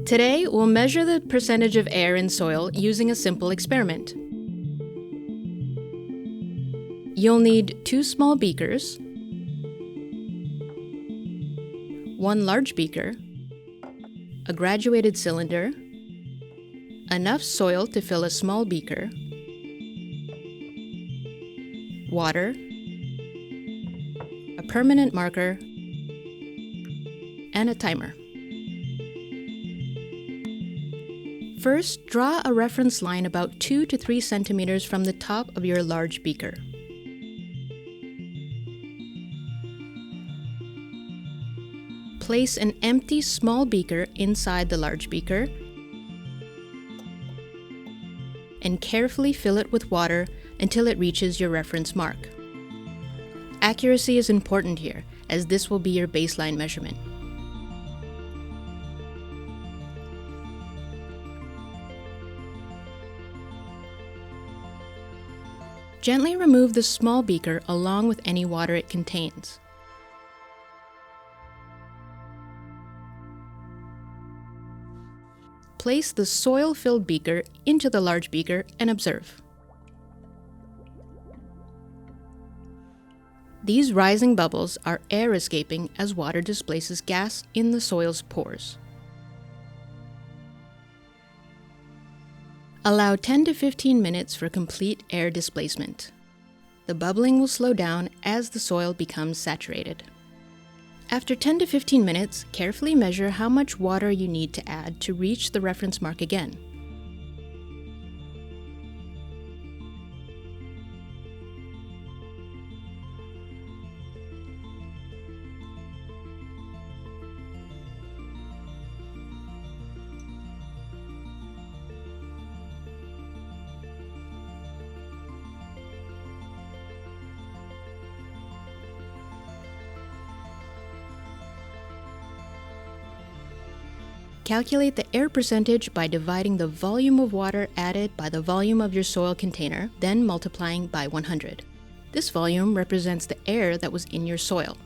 Today, we'll measure the percentage of air in soil using a simple experiment. You'll need 2 small beakers, 1 large beaker, a graduated cylinder, enough soil to fill a small beaker, water, a permanent marker, and a timer. First, draw a reference line about 2 to 3 centimeters from the top of your large beaker. Place an empty small beaker inside the large beaker and carefully fill it with water until it reaches your reference mark. Accuracy is important here, as this will be your baseline measurement. Gently remove the small beaker along with any water it contains. Place the soil-filled beaker into the large beaker and observe. These rising bubbles are air escaping as water displaces gas in the soil's pores. Allow 10 to 15 minutes for complete air displacement. The bubbling will slow down as the soil becomes saturated. After 10 to 15 minutes, carefully measure how much water you need to add to reach the reference mark again. Calculate the air percentage by dividing the volume of water added by the volume of your soil container, then multiplying by 100. This volume represents the air that was in your soil.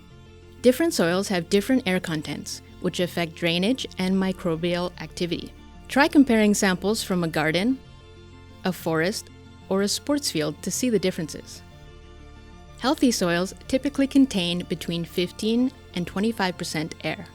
Different soils have different air contents, which affect drainage and microbial activity. Try comparing samples from a garden, a forest, or a sports field to see the differences. Healthy soils typically contain between 15 and 25% air.